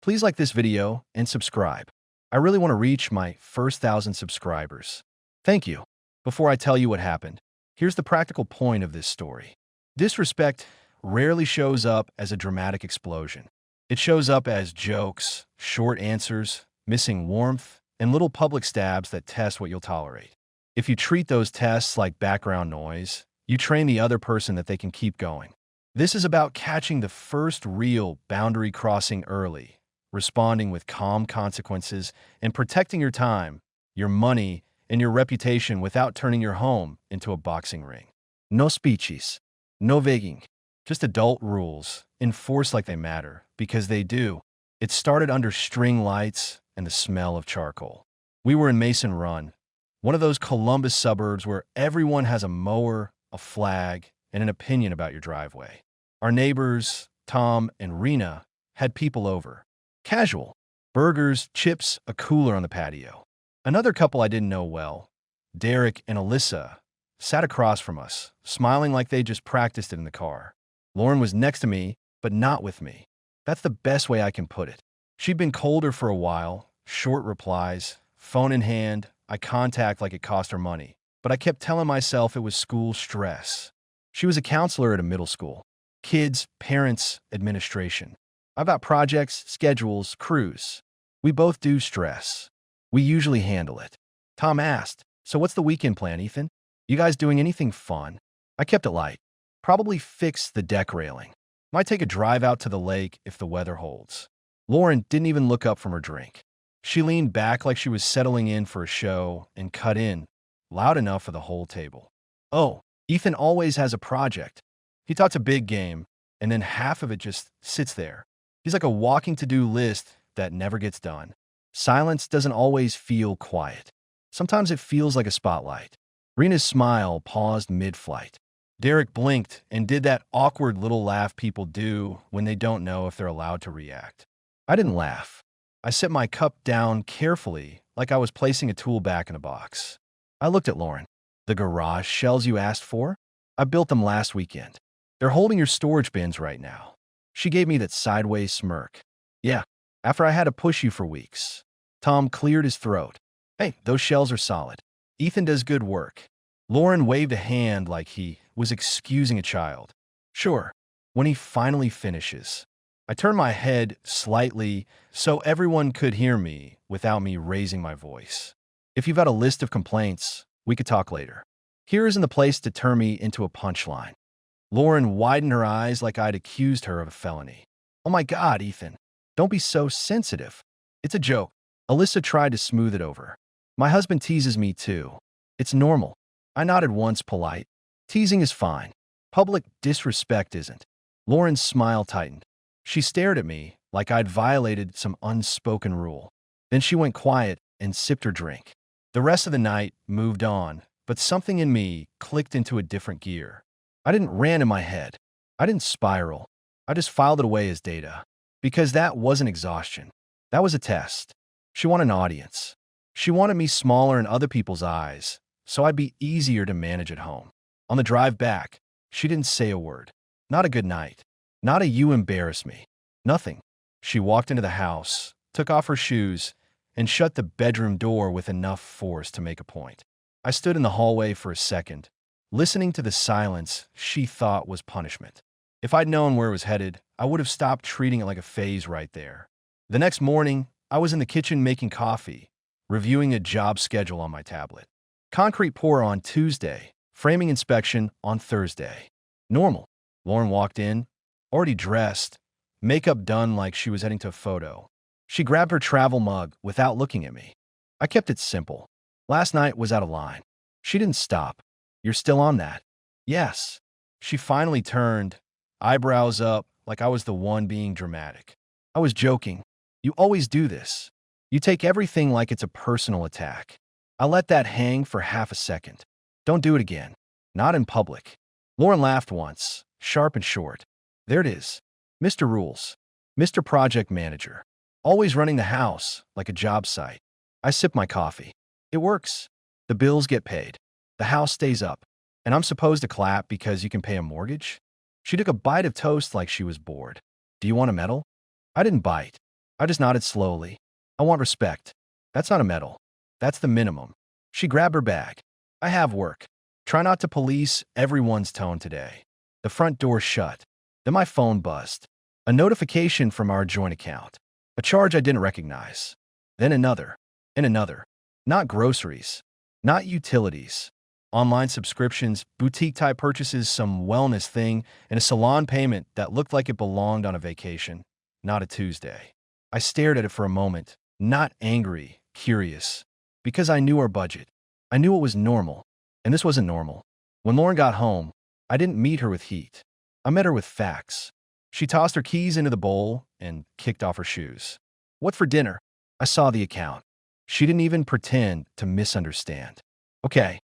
Please like this video and subscribe. I really want to reach my first 1,000 subscribers. Thank you. Before I tell you what happened, here's the practical point of this story. Disrespect rarely shows up as a dramatic explosion. It shows up as jokes, short answers, missing warmth, and little public stabs that test what you'll tolerate. If you treat those tests like background noise, you train the other person that they can keep going. This is about catching the first real boundary crossing early, responding with calm consequences, and protecting your time, your money, and your reputation without turning your home into a boxing ring. No speeches, no begging, just adult rules, enforced like they matter, because they do. It started under string lights and the smell of charcoal. We were in Mason Run, one of those Columbus suburbs where everyone has a mower, a flag, and an opinion about your driveway. Our neighbors, Tom and Rena, had people over. Casual. Burgers, chips, a cooler on the patio. Another couple I didn't know well, Derek and Alyssa, sat across from us, smiling like they just practiced it in the car. Lauren was next to me, but not with me. That's the best way I can put it. She'd been colder for a while, short replies, phone in hand, eye contact like it cost her money. But I kept telling myself it was school stress. She was a counselor at a middle school. Kids, parents, administration. I've got projects, schedules, crews. We both do stress. We usually handle it. Tom asked, "So what's the weekend plan, Ethan? You guys doing anything fun?" I kept it light. Probably fix the deck railing. Might take a drive out to the lake if the weather holds. Lauren didn't even look up from her drink. She leaned back like she was settling in for a show and cut in, loud enough for the whole table. "Oh, Ethan always has a project. He talks a big game, and then half of it just sits there. He's like a walking to-do list that never gets done. Silence doesn't always feel quiet. Sometimes it feels like a spotlight." Rena's smile paused mid-flight. Derek blinked and did that awkward little laugh people do when they don't know if they're allowed to react. I didn't laugh. I set my cup down carefully, like I was placing a tool back in a box. I looked at Lauren. "The garage shelves you asked for? I built them last weekend. They're holding your storage bins right now." She gave me that sideways smirk. "Yeah, after I had to push you for weeks." Tom cleared his throat. "Hey, those shelves are solid. Ethan does good work." Lauren waved a hand like he was excusing a child. "Sure, when he finally finishes." I turned my head slightly so everyone could hear me without me raising my voice. "If you've got a list of complaints, we could talk later. Here isn't the place to turn me into a punchline." Lauren widened her eyes like I'd accused her of a felony. "Oh my God, Ethan, don't be so sensitive. It's a joke." Alyssa tried to smooth it over. "My husband teases me too. It's normal." I nodded once, polite. Teasing is fine. Public disrespect isn't. Lauren's smile tightened. She stared at me like I'd violated some unspoken rule. Then she went quiet and sipped her drink. The rest of the night moved on, but something in me clicked into a different gear. I didn't rant in my head. I didn't spiral. I just filed it away as data. Because that wasn't exhaustion. That was a test. She wanted an audience. She wanted me smaller in other people's eyes, so I'd be easier to manage at home. On the drive back, she didn't say a word. Not a good night. Not a "you embarrass me." Nothing. She walked into the house, took off her shoes, and shut the bedroom door with enough force to make a point. I stood in the hallway for a second, listening to the silence she thought was punishment. If I'd known where it was headed, I would have stopped treating it like a phase right there. The next morning, I was in the kitchen making coffee, reviewing a job schedule on my tablet. Concrete pour on Tuesday, framing inspection on Thursday. Normal. Lauren walked in, already dressed, makeup done like she was heading to a photo. She grabbed her travel mug without looking at me. I kept it simple. Last night was out of line. She didn't stop. "You're still on that?" "Yes." She finally turned, eyebrows up like I was the one being dramatic. "I was joking. You always do this. You take everything like it's a personal attack." I let that hang for half a second. "Don't do it again. Not in public." Lauren laughed once, sharp and short. "There it is. Mr. Rules. Mr. Project Manager. Always running the house like a job site." I sipped my coffee. It works. The bills get paid. The house stays up. And I'm supposed to clap because you can pay a mortgage? She took a bite of toast like she was bored. "Do you want a medal?" I didn't bite. I just nodded slowly. I want respect. That's not a medal. That's the minimum. She grabbed her bag. I have work. Try not to police everyone's tone today. The front door shut. Then my phone buzzed. A notification from our joint account. A charge I didn't recognize. Then another. And another. Not groceries. Not utilities. Online subscriptions, boutique-type purchases, some wellness thing, and a salon payment that looked like it belonged on a vacation, not a Tuesday. I stared at it for a moment, not angry, curious, because I knew our budget. I knew it was normal, and this wasn't normal. When Lauren got home, I didn't meet her with heat. I met her with facts. She tossed her keys into the bowl and kicked off her shoes. What for dinner? I saw the account. She didn't even pretend to misunderstand. Okay.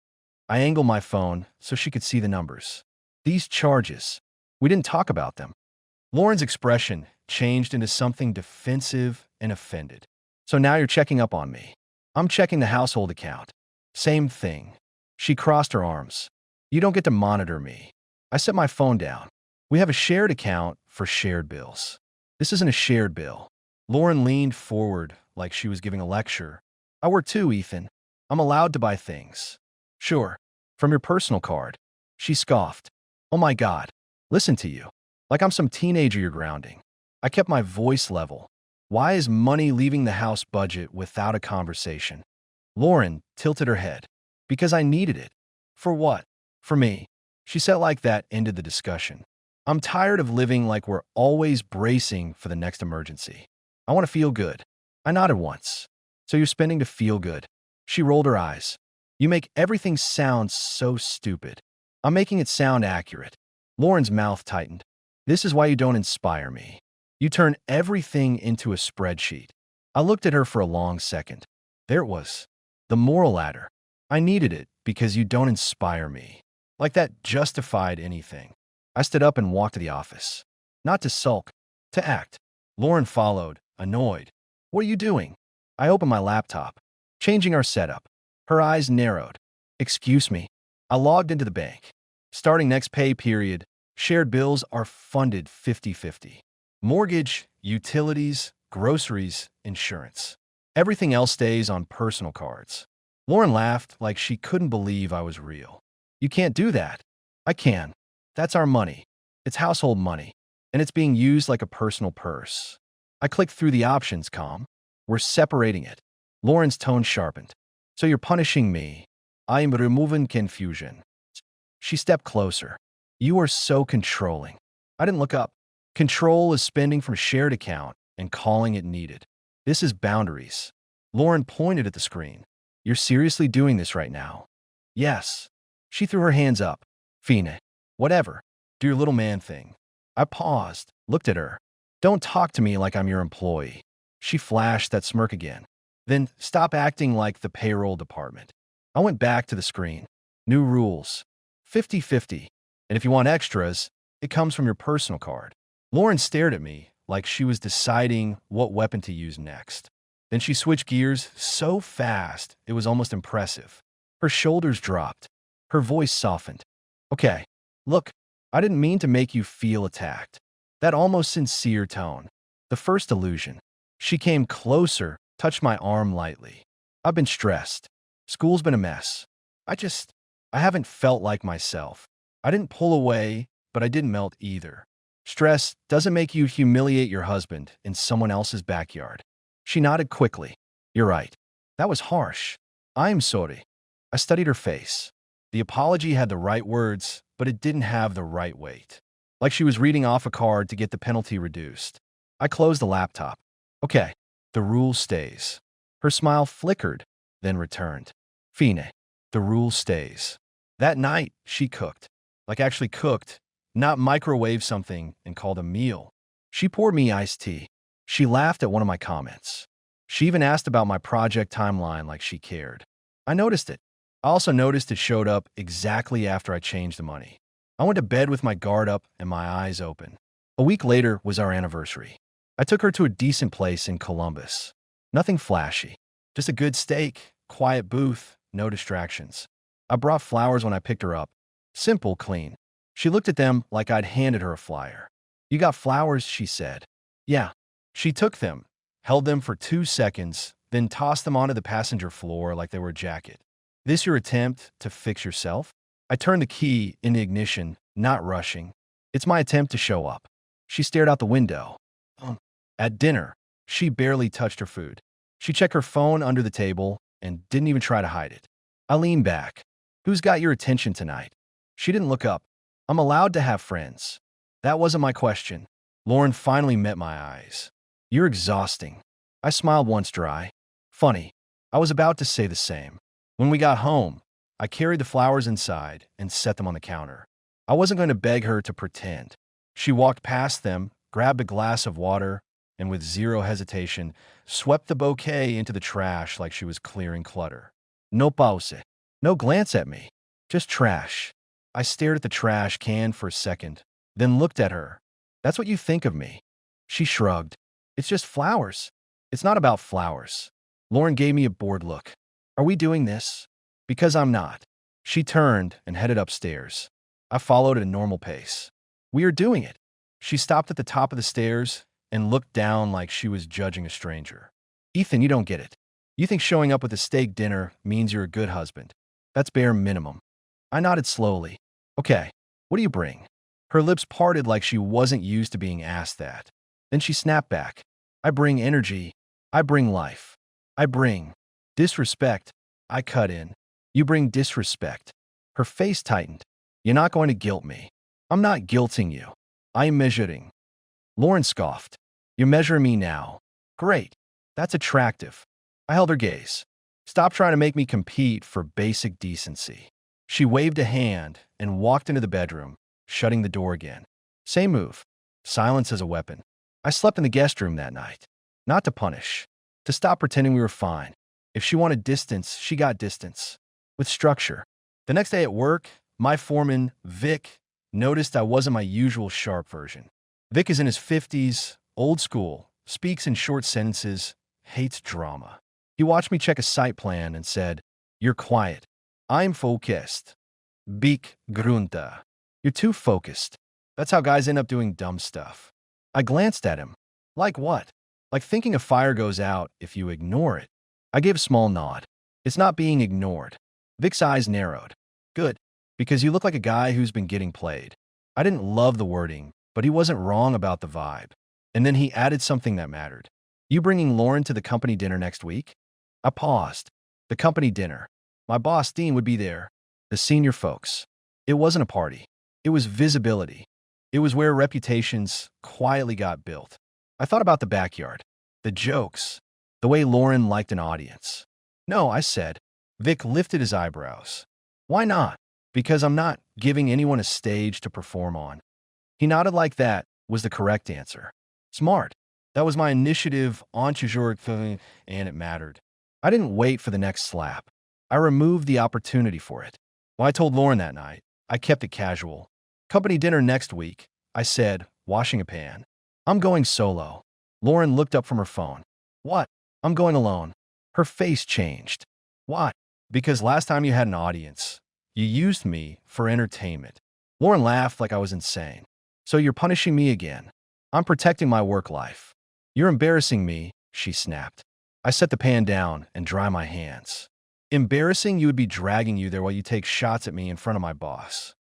I angled my phone so she could see the numbers. These charges. We didn't talk about them. Lauren's expression changed into something defensive and offended. So now you're checking up on me. I'm checking the household account. Same thing. She crossed her arms. You don't get to monitor me. I set my phone down. We have a shared account for shared bills. This isn't a shared bill. Lauren leaned forward like she was giving a lecture. I work too, Ethan. I'm allowed to buy things. Sure. From your personal card. She scoffed. Oh my God. Listen to you. Like I'm some teenager you're grounding. I kept my voice level. Why is money leaving the house budget without a conversation? Lauren tilted her head. Because I needed it. For what? For me. She said like that ended the discussion. I'm tired of living like we're always bracing for the next emergency. I want to feel good. I nodded once. So you're spending to feel good. She rolled her eyes. You make everything sound so stupid. I'm making it sound accurate. Lauren's mouth tightened. This is why you don't inspire me. You turn everything into a spreadsheet. I looked at her for a long second. There it was. The moral ladder. I needed it because you don't inspire me. Like that justified anything. I stood up and walked to the office. Not to sulk, to act. Lauren followed, annoyed. What are you doing? I opened my laptop. Changing our setup. Her eyes narrowed. Excuse me. I logged into the bank. Starting next pay period, shared bills are funded 50-50. Mortgage, utilities, groceries, insurance. Everything else stays on personal cards. Lauren laughed like she couldn't believe I was real. You can't do that. I can. That's our money. It's household money, and it's being used like a personal purse. I clicked through the options, calm. We're separating it. Lauren's tone sharpened. So you're punishing me. I am removing confusion. She stepped closer. You are so controlling. I didn't look up. Control is spending from a shared account and calling it needed. This is boundaries. Lauren pointed at the screen. You're seriously doing this right now? Yes. She threw her hands up. Fine. Whatever. Do your little man thing. I paused, looked at her. Don't talk to me like I'm your employee. She flashed that smirk again. Then stop acting like the payroll department. I went back to the screen. New rules. 50-50. And if you want extras, it comes from your personal card. Lauren stared at me like she was deciding what weapon to use next. Then she switched gears so fast it was almost impressive. Her shoulders dropped. Her voice softened. Okay, look, I didn't mean to make you feel attacked. That almost sincere tone. The first illusion. She came closer, touched my arm lightly. I've been stressed. School's been a mess. I haven't felt like myself. I didn't pull away, but I didn't melt either. Stress doesn't make you humiliate your husband in someone else's backyard. She nodded quickly. You're right. That was harsh. I'm sorry. I studied her face. The apology had the right words, but it didn't have the right weight. Like she was reading off a card to get the penalty reduced. I closed the laptop. Okay, the rule stays. Her smile flickered, then returned. Fine, the rule stays. That night, she cooked. Like actually cooked, not microwave something and called a meal. She poured me iced tea. She laughed at one of my comments. She even asked about my project timeline like she cared. I noticed it. I also noticed it showed up exactly after I changed the money. I went to bed with my guard up and my eyes open. A week later was our anniversary. I took her to a decent place in Columbus. Nothing flashy. Just a good steak, quiet booth, no distractions. I brought flowers when I picked her up. Simple, clean. She looked at them like I'd handed her a flyer. You got flowers, she said. Yeah. She took them, held them for 2 seconds, then tossed them onto the passenger floor like they were a jacket. This your attempt to fix yourself? I turned the key in the ignition, not rushing. It's my attempt to show up. She stared out the window. At dinner, she barely touched her food. She checked her phone under the table and didn't even try to hide it. I leaned back. Who's got your attention tonight? She didn't look up. I'm allowed to have friends. That wasn't my question. Lauren finally met my eyes. You're exhausting. I smiled once dry. Funny. I was about to say the same. When we got home, I carried the flowers inside and set them on the counter. I wasn't going to beg her to pretend. She walked past them, grabbed a glass of water, and with zero hesitation, swept the bouquet into the trash like she was clearing clutter. No pause. No glance at me. Just trash. I stared at the trash can for a second, then looked at her. That's what you think of me. She shrugged. It's just flowers. It's not about flowers. Lauren gave me a bored look. Are we doing this? Because I'm not. She turned and headed upstairs. I followed at a normal pace. We are doing it. She stopped at the top of the stairs and looked down like she was judging a stranger. Ethan, you don't get it. You think showing up with a steak dinner means you're a good husband. That's bare minimum. I nodded slowly. Okay, what do you bring? Her lips parted like she wasn't used to being asked that. Then she snapped back. I bring energy. I bring life. I bring disrespect. I cut in. You bring disrespect. Her face tightened. You're not going to guilt me. I'm not guilting you. I am measuring. Lauren scoffed. You're measuring me now. Great. That's attractive. I held her gaze. Stop trying to make me compete for basic decency. She waved a hand and walked into the bedroom, shutting the door again. Same move. Silence as a weapon. I slept in the guest room that night. Not to punish. To stop pretending we were fine. If she wanted distance, she got distance. With structure. The next day at work, my foreman, Vic, noticed I wasn't my usual sharp version. Vic is in his 50s, old school, speaks in short sentences, hates drama. He watched me check a site plan and said, You're quiet. I'm focused. Big grunta. You're too focused. That's how guys end up doing dumb stuff. I glanced at him. Like what? Like thinking a fire goes out if you ignore it. I gave a small nod. It's not being ignored. Vic's eyes narrowed. Good, because you look like a guy who's been getting played. I didn't love the wording, but he wasn't wrong about the vibe. And then he added something that mattered. You bringing Lauren to the company dinner next week? I paused. The company dinner. My boss, Dean, would be there. The senior folks. It wasn't a party. It was visibility. It was where reputations quietly got built. I thought about the backyard, the jokes, the way Lauren liked an audience. No, I said. Vic lifted his eyebrows. Why not? Because I'm not giving anyone a stage to perform on. He nodded like that was the correct answer. Smart. That was my initiative, entre thing, and it mattered. I didn't wait for the next slap. I removed the opportunity for it. When I told Lauren that night, I kept it casual. Company dinner next week, I said, washing a pan. I'm going solo. Lauren looked up from her phone. What? I'm going alone. Her face changed. What? Because last time you had an audience, you used me for entertainment. Lauren laughed like I was insane. So you're punishing me again. I'm protecting my work life. You're embarrassing me, she snapped. I set the pan down and dry my hands. Embarrassing, you would be dragging you there while you take shots at me in front of my boss.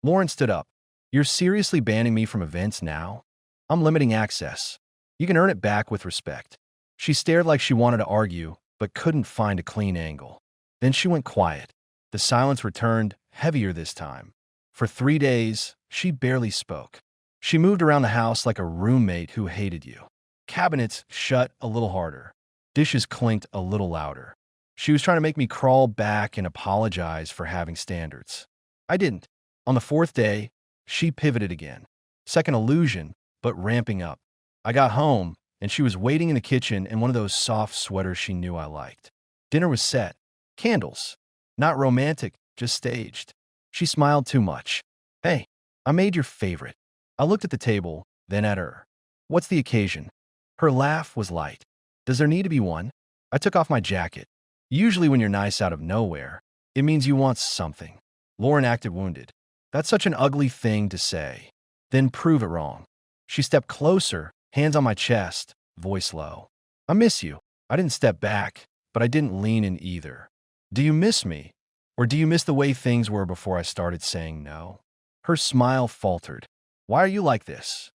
Lauren stood up. You're seriously banning me from events now? I'm limiting access. You can earn it back with respect. She stared like she wanted to argue, but couldn't find a clean angle. Then she went quiet. The silence returned, heavier this time. For 3 days, she barely spoke. She moved around the house like a roommate who hated you. Cabinets shut a little harder. Dishes clinked a little louder. She was trying to make me crawl back and apologize for having standards. I didn't. On the 4th day, she pivoted again. Second illusion, but ramping up. I got home, and she was waiting in the kitchen in one of those soft sweaters she knew I liked. Dinner was set. Candles. Not romantic, just staged. She smiled too much. Hey, I made your favorite. I looked at the table, then at her. What's the occasion? Her laugh was light. Does there need to be one? I took off my jacket. Usually when you're nice out of nowhere, it means you want something. Lauren acted wounded. That's such an ugly thing to say. Then prove it wrong. She stepped closer, hands on my chest, voice low. I miss you. I didn't step back, but I didn't lean in either. Do you miss me? Or do you miss the way things were before I started saying no? Her smile faltered. Why are you like this?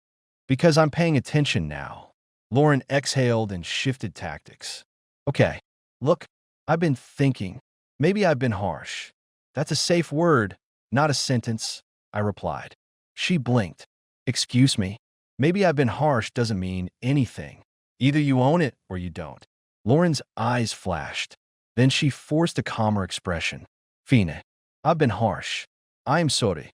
Because I'm paying attention now. Lauren exhaled and shifted tactics. Okay, look, I've been thinking. Maybe I've been harsh. That's a safe word, not a sentence, I replied. She blinked. Excuse me. Maybe I've been harsh doesn't mean anything. Either you own it or you don't. Lauren's eyes flashed. Then she forced a calmer expression. Fine, I've been harsh. I am sorry.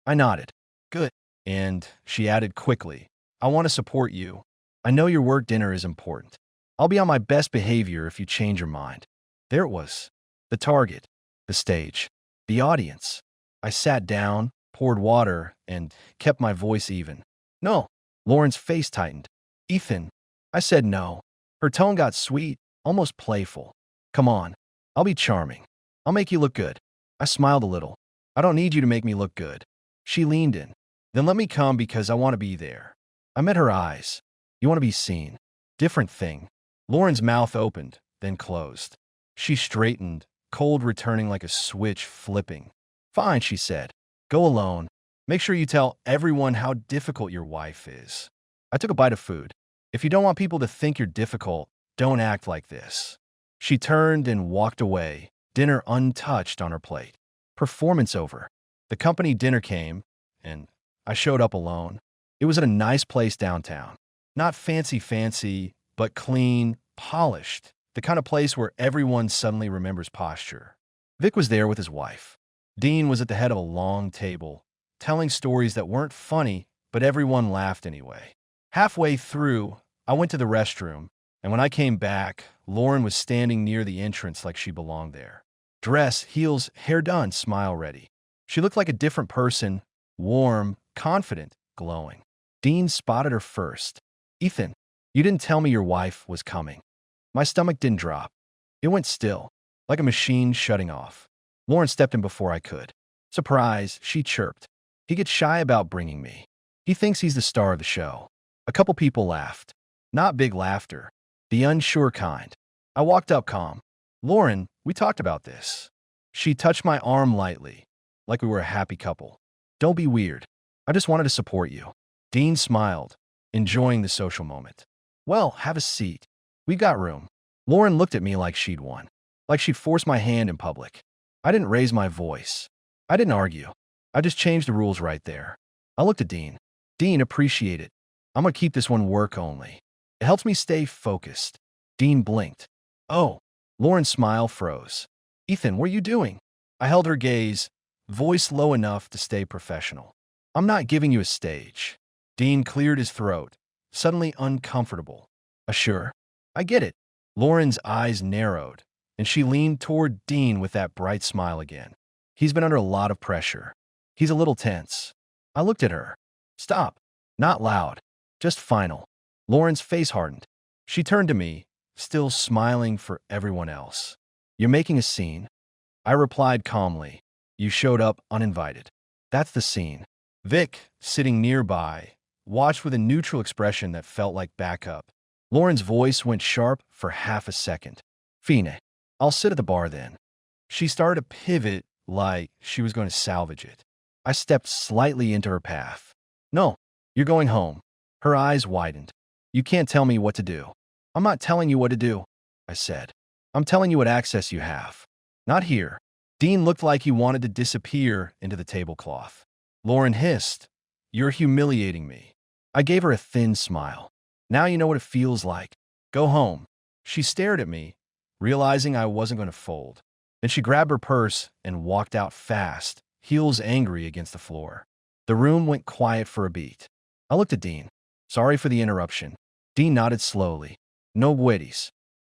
I nodded. Good. And she added quickly, I want to support you. I know your work dinner is important. I'll be on my best behavior if you change your mind. There it was. The target, the stage, the audience. I sat down, poured water, and kept my voice even. No. Lauren's face tightened. Ethan. I said no. Her tone got sweet, almost playful. Come on. I'll be charming. I'll make you look good. I smiled a little. I don't need you to make me look good. She leaned in. Then let me come because I want to be there. I met her eyes. You want to be seen. Different thing. Lauren's mouth opened, then closed. She straightened, cold returning like a switch flipping. Fine, she said. Go alone. Make sure you tell everyone how difficult your wife is. I took a bite of food. If you don't want people to think you're difficult, don't act like this. She turned and walked away, dinner untouched on her plate. Performance over. The company dinner came, and I showed up alone. It was at a nice place downtown. Not fancy, but clean, polished. The kind of place where everyone suddenly remembers posture. Vic was there with his wife. Dean was at the head of a long table, telling stories that weren't funny, but everyone laughed anyway. Halfway through, I went to the restroom, and when I came back, Lauren was standing near the entrance like she belonged there. Dress, heels, hair done, smile ready. She looked like a different person, warm, confident, glowing. Dean spotted her first. Ethan, you didn't tell me your wife was coming. My stomach didn't drop. It went still, like a machine shutting off. Lauren stepped in before I could. Surprise, she chirped. He gets shy about bringing me. He thinks he's the star of the show. A couple people laughed. Not big laughter. The unsure kind. I walked up calm. Lauren, we talked about this. She touched my arm lightly, like we were a happy couple. Don't be weird. I just wanted to support you. Dean smiled, enjoying the social moment. Well, have a seat. We've got room. Lauren looked at me like she'd won, like she'd forced my hand in public. I didn't raise my voice. I didn't argue. I just changed the rules right there. I looked at Dean. Dean, appreciate it. I'm gonna keep this one work only. It helps me stay focused. Dean blinked. Oh. Lauren's smile froze. Ethan, what are you doing? I held her gaze, voice low enough to stay professional. I'm not giving you a stage. Dean cleared his throat, suddenly uncomfortable. Sure. I get it. Lauren's eyes narrowed, and she leaned toward Dean with that bright smile again. He's been under a lot of pressure. He's a little tense. I looked at her. Stop. Not loud. Just final. Lauren's face hardened. She turned to me, still smiling for everyone else. You're making a scene? I replied calmly. You showed up uninvited. That's the scene. Vic, sitting nearby, watched with a neutral expression that felt like backup. Lauren's voice went sharp for half a second. Fine, I'll sit at the bar then. She started to pivot like she was going to salvage it. I stepped slightly into her path. No, you're going home. Her eyes widened. You can't tell me what to do. I'm not telling you what to do, I said. I'm telling you what access you have. Not here. Dean looked like he wanted to disappear into the tablecloth. Lauren hissed, You're humiliating me. I gave her a thin smile. Now you know what it feels like. Go home. She stared at me, realizing I wasn't going to fold. Then she grabbed her purse and walked out fast, heels angry against the floor. The room went quiet for a beat. I looked at Dean. Sorry for the interruption. Dean nodded slowly. No buetis.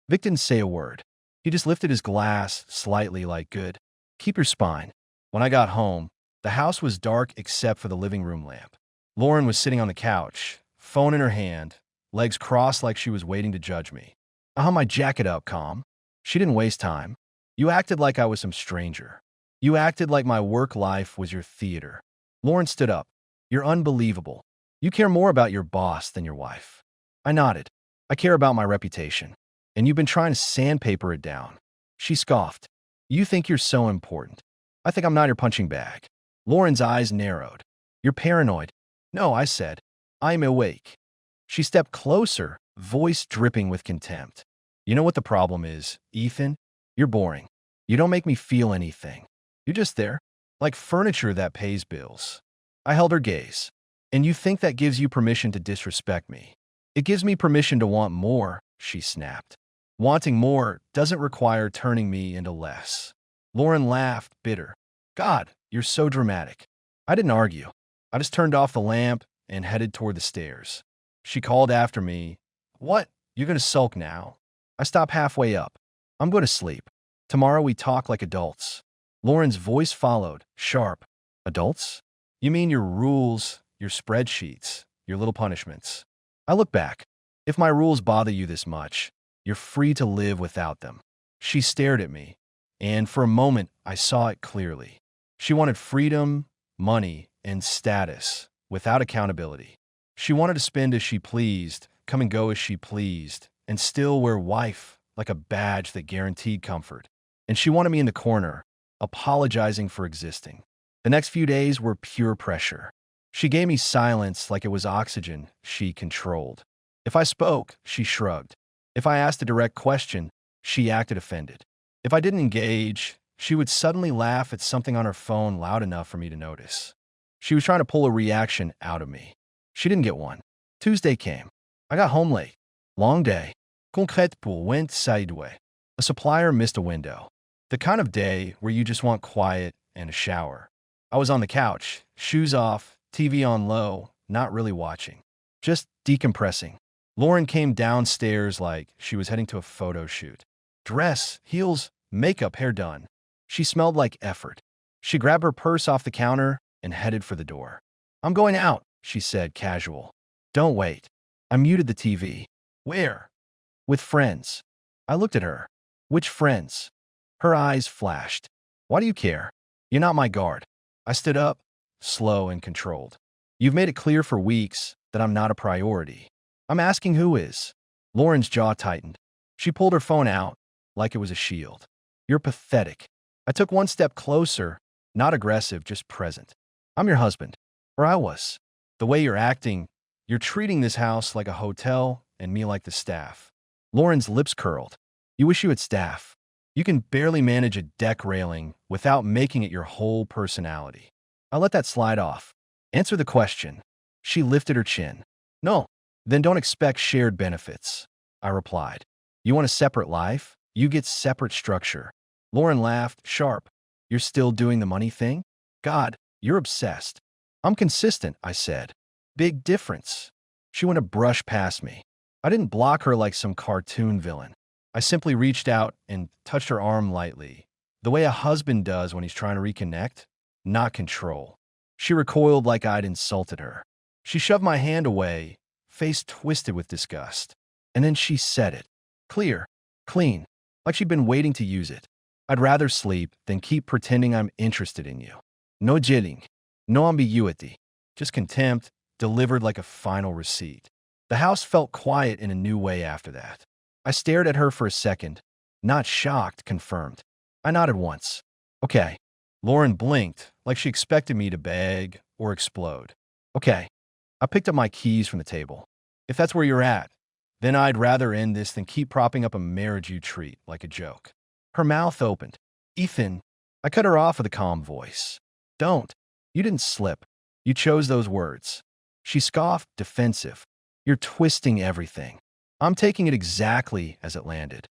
Vic didn't say a word. He just lifted his glass slightly like good. Keep your spine. When I got home, the house was dark except for the living room lamp. Lauren was sitting on the couch, phone in her hand, legs crossed like she was waiting to judge me. I hung my jacket up calm. She didn't waste time. You acted like I was some stranger. You acted like my work life was your theater. Lauren stood up. You're unbelievable. You care more about your boss than your wife. I nodded. I care about my reputation. And you've been trying to sandpaper it down. She scoffed. You think you're so important. I think I'm not your punching bag. Lauren's eyes narrowed. You're paranoid. No, I said. I'm awake. She stepped closer, voice dripping with contempt. You know what the problem is, Ethan? You're boring. You don't make me feel anything. You're just there, like furniture that pays bills. I held her gaze. And you think that gives you permission to disrespect me? It gives me permission to want more, she snapped. Wanting more doesn't require turning me into less. Lauren laughed, bitter. God, you're so dramatic. I didn't argue. I just turned off the lamp and headed toward the stairs. She called after me. What? You're going to sulk now? I stopped halfway up. I'm going to sleep. Tomorrow we talk like adults. Lauren's voice followed, sharp. Adults? You mean your rules, your spreadsheets, your little punishments? I look back. If my rules bother you this much, you're free to live without them. She stared at me, and for a moment I saw it clearly. She wanted freedom, money, and status, without accountability. She wanted to spend as she pleased, come and go as she pleased, and still wear wife like a badge that guaranteed comfort. And she wanted me in the corner, apologizing for existing. The next few days were pure pressure. She gave me silence like it was oxygen she controlled. If I spoke, she shrugged. If I asked a direct question, she acted offended. If I didn't engage, she would suddenly laugh at something on her phone loud enough for me to notice. She was trying to pull a reaction out of me. She didn't get one. Tuesday came. I got home late. Long day. Concrètement went sideways. A supplier missed a window. The kind of day where you just want quiet and a shower. I was on the couch, shoes off, TV on low, not really watching. Just decompressing. Lauren came downstairs like she was heading to a photo shoot. Dress, heels, makeup, hair done. She smelled like effort. She grabbed her purse off the counter and headed for the door. I'm going out, she said, casual. Don't wait. I muted the TV. Where? With friends. I looked at her. Which friends? Her eyes flashed. Why do you care? You're not my guard. I stood up, slow and controlled. You've made it clear for weeks that I'm not a priority. I'm asking who is. Lauren's jaw tightened. She pulled her phone out like it was a shield. You're pathetic. I took one step closer, not aggressive, just present. I'm your husband. Or I was. The way you're acting, you're treating this house like a hotel and me like the staff. Lauren's lips curled. You wish you had staff. You can barely manage a deck railing without making it your whole personality. I let that slide off. Answer the question. She lifted her chin. No. Then don't expect shared benefits. I replied. You want a separate life? You get separate structure. Lauren laughed, sharp. You're still doing the money thing? God, you're obsessed. I'm consistent, I said. Big difference. She went a brush past me. I didn't block her like some cartoon villain. I simply reached out and touched her arm lightly, the way a husband does when he's trying to reconnect, not control. She recoiled like I'd insulted her. She shoved my hand away, face twisted with disgust. And then she said it. Clear, clean, like she'd been waiting to use it. I'd rather sleep than keep pretending I'm interested in you. No jilling, no ambiguity, just contempt, delivered like a final receipt. The house felt quiet in a new way after that. I stared at her for a second, not shocked, confirmed. I nodded once. Okay. Lauren blinked, like she expected me to beg or explode. Okay. I picked up my keys from the table. If that's where you're at, then I'd rather end this than keep propping up a marriage you treat like a joke. Her mouth opened. Ethan, I cut her off with a calm voice. Don't. You didn't slip. You chose those words. She scoffed, defensive. You're twisting everything. I'm taking it exactly as it landed.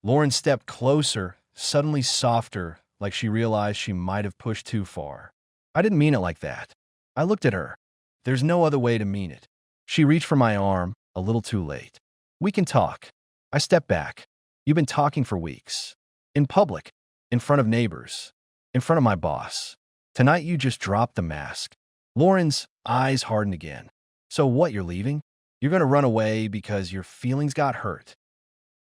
Lauren stepped closer, suddenly softer, like she realized she might have pushed too far. I didn't mean it like that. I looked at her. There's no other way to mean it. She reached for my arm, a little too late. We can talk. I stepped back. You've been talking for weeks. In public, in front of neighbors, in front of my boss. Tonight you just dropped the mask. Lauren's eyes hardened again. So what, you're leaving? You're going to run away because your feelings got hurt.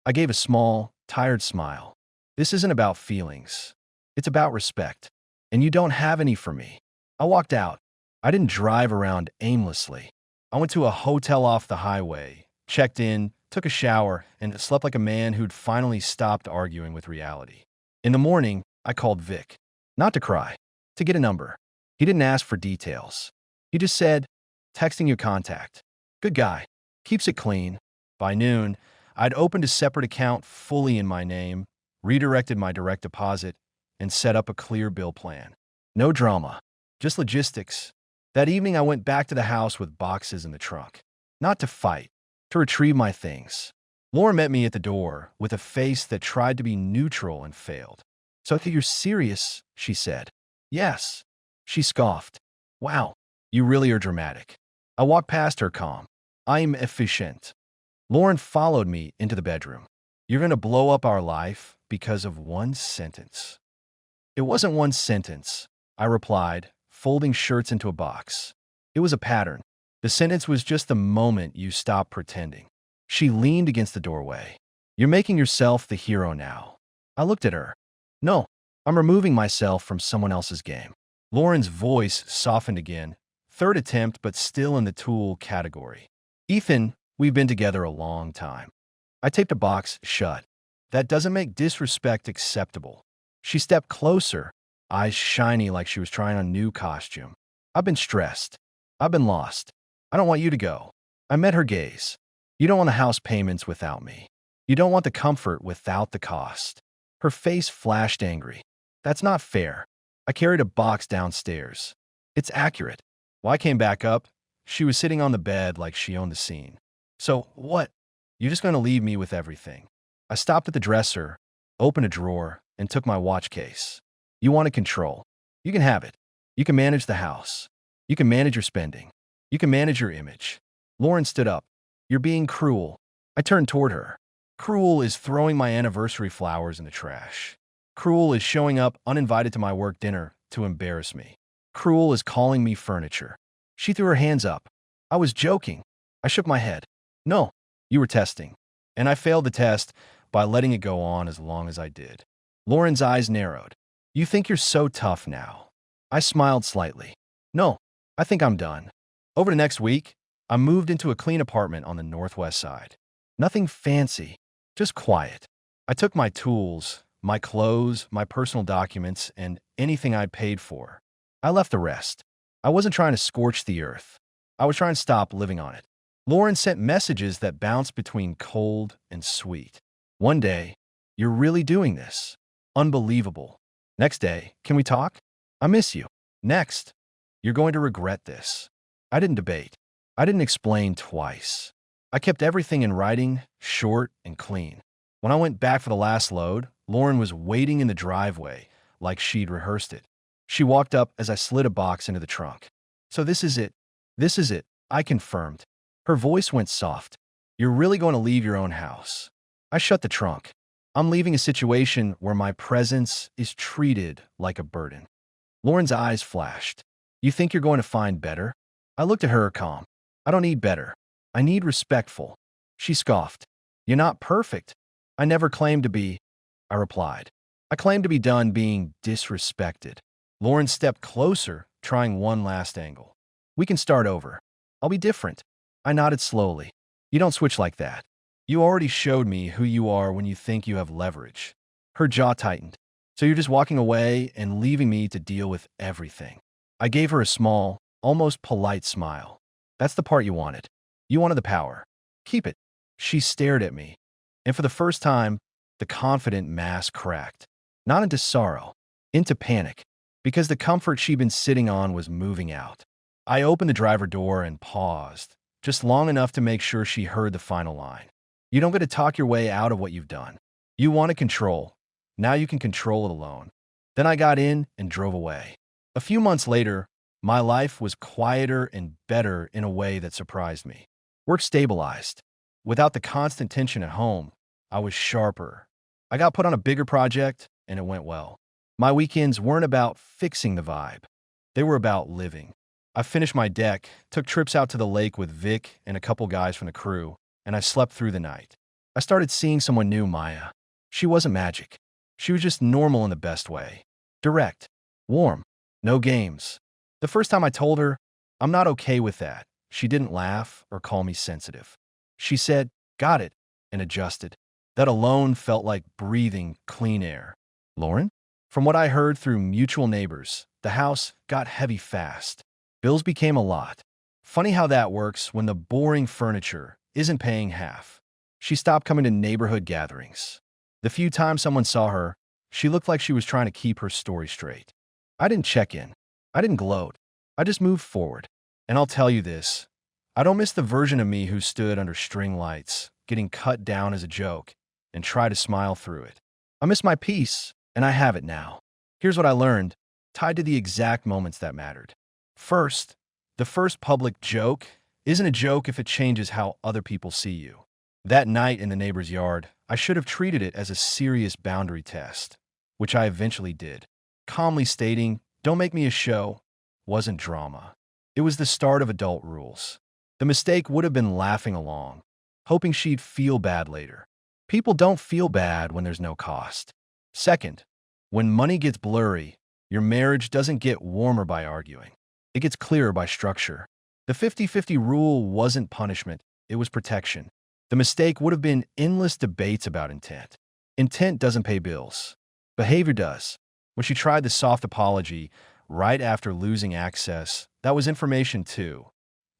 I gave a small, tired smile. This isn't about feelings. It's about respect. And you don't have any for me. I walked out. I didn't drive around aimlessly. I went to a hotel off the highway, checked in, took a shower, and slept like a man who'd finally stopped arguing with reality. In the morning, I called Vic. Not to cry, to get a number. He didn't ask for details. He just said, "Texting your contact. Good guy. Keeps it clean." By noon, I'd opened a separate account fully in my name, redirected my direct deposit, and set up a clear bill plan. No drama, just logistics. That evening, I went back to the house with boxes in the trunk. Not to fight, to retrieve my things. Lauren met me at the door with a face that tried to be neutral and failed. "So you're serious?" she said. "Yes." She scoffed. "Wow, you really are dramatic." I walked past her calm. "I'm efficient." Lauren followed me into the bedroom. "You're going to blow up our life because of one sentence." "It wasn't one sentence," I replied, folding shirts into a box. "It was a pattern. The sentence was just the moment you stopped pretending." She leaned against the doorway. "You're making yourself the hero now." I looked at her. "No, I'm removing myself from someone else's game." Lauren's voice softened again. Third attempt, but still in the tool category. "Ethan, we've been together a long time." I taped a box shut. "That doesn't make disrespect acceptable." She stepped closer, eyes shiny like she was trying on a new costume. "I've been stressed. I've been lost. I don't want you to go." I met her gaze. "You don't want the house payments without me. You don't want the comfort without the cost." Her face flashed angry. "That's not fair." I carried a box downstairs. "It's accurate." When I came back up, she was sitting on the bed like she owned the scene. "So what? You're just going to leave me with everything?" I stopped at the dresser, opened a drawer, and took my watch case. "You wanted control. You can have it. You can manage the house. You can manage your spending. You can manage your image." Lauren stood up. "You're being cruel." I turned toward her. "Cruel is throwing my anniversary flowers in the trash. Cruel is showing up uninvited to my work dinner to embarrass me. Cruel is calling me furniture." She threw her hands up. "I was joking." I shook my head. "No, you were testing." And I failed the test by letting it go on as long as I did. Lauren's eyes narrowed. "You think you're so tough now?" I smiled slightly. "No, I think I'm done." Over the next week, I moved into a clean apartment on the northwest side. Nothing fancy, just quiet. I took my tools, my clothes, my personal documents, and anything I'd paid for. I left the rest. I wasn't trying to scorch the earth. I was trying to stop living on it. Lauren sent messages that bounced between cold and sweet. One day, "You're really doing this. Unbelievable." Next day, "Can we talk? I miss you." Next, "You're going to regret this." I didn't debate. I didn't explain twice. I kept everything in writing, short and clean. When I went back for the last load, Lauren was waiting in the driveway like she'd rehearsed it. She walked up as I slid a box into the trunk. "So this is it. This is it," I confirmed. Her voice went soft. "You're really going to leave your own house." I shut the trunk. "I'm leaving a situation where my presence is treated like a burden." Lauren's eyes flashed. "You think you're going to find better?" I looked at her calm. "I don't need better. I need respectful." She scoffed. "You're not perfect." "I never claimed to be," I replied. "I claim to be done being disrespected." Lauren stepped closer, trying one last angle. "We can start over. I'll be different." I nodded slowly. "You don't switch like that. You already showed me who you are when you think you have leverage." Her jaw tightened. "So you're just walking away and leaving me to deal with everything." I gave her a small, almost polite smile. "That's the part you wanted. You wanted the power. Keep it." She stared at me. And for the first time, the confident mask cracked. Not into sorrow, into panic. Because the comfort she'd been sitting on was moving out. I opened the driver door and paused, just long enough to make sure she heard the final line. "You don't get to talk your way out of what you've done. You wanted control. Now you can control it alone." Then I got in and drove away. A few months later, my life was quieter and better in a way that surprised me. Work stabilized. Without the constant tension at home, I was sharper. I got put on a bigger project, and it went well. My weekends weren't about fixing the vibe. They were about living. I finished my deck, took trips out to the lake with Vic and a couple guys from the crew, and I slept through the night. I started seeing someone new, Maya. She wasn't magic. She was just normal in the best way. Direct. Warm. No games. The first time I told her, "I'm not okay with that," she didn't laugh or call me sensitive. She said, got it, and adjusted. That alone felt like breathing clean air. Lauren? From what I heard through mutual neighbors, the house got heavy fast. Bills became a lot. Funny how that works when the boring furniture isn't paying half. She stopped coming to neighborhood gatherings. The few times someone saw her, she looked like she was trying to keep her story straight. I didn't check in. I didn't gloat. I just moved forward. And I'll tell you this, I don't miss the version of me who stood under string lights, getting cut down as a joke, and tried to smile through it. I miss my peace, and I have it now. Here's what I learned, tied to the exact moments that mattered. First, the first public joke isn't a joke if it changes how other people see you. That night in the neighbor's yard, I should have treated it as a serious boundary test, which I eventually did. Calmly stating, "Don't make me a show," wasn't drama. It was the start of adult rules. The mistake would have been laughing along, hoping she'd feel bad later. People don't feel bad when there's no cost. Second, when money gets blurry, your marriage doesn't get warmer by arguing. It gets clearer by structure. The 50-50 rule wasn't punishment, it was protection. The mistake would have been endless debates about intent. Intent doesn't pay bills. Behavior does. When she tried the soft apology right after losing access, that was information too.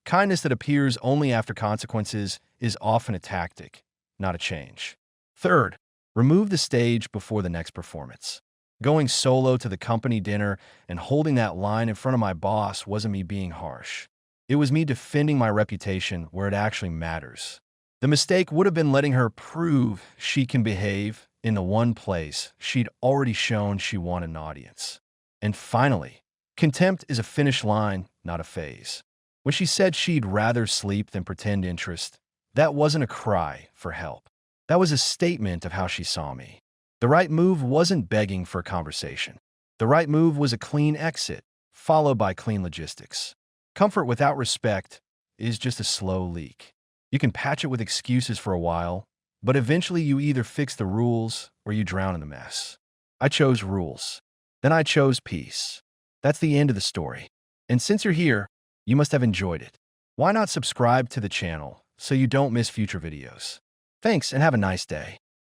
Kindness that appears only after consequences is often a tactic, not a change. Third, remove the stage before the next performance. Going solo to the company dinner and holding that line in front of my boss wasn't me being harsh. It was me defending my reputation where it actually matters. The mistake would have been letting her prove she can behave in the one place she'd already shown she wanted an audience. And finally, contempt is a finish line, not a phase. When she said she'd rather sleep than pretend interest, that wasn't a cry for help. That was a statement of how she saw me. The right move wasn't begging for a conversation. The right move was a clean exit, followed by clean logistics. Comfort without respect is just a slow leak. You can patch it with excuses for a while, but eventually you either fix the rules or you drown in the mess. I chose rules. Then I chose peace. That's the end of the story. And since you're here, you must have enjoyed it. Why not subscribe to the channel so you don't miss future videos? Thanks and have a nice day.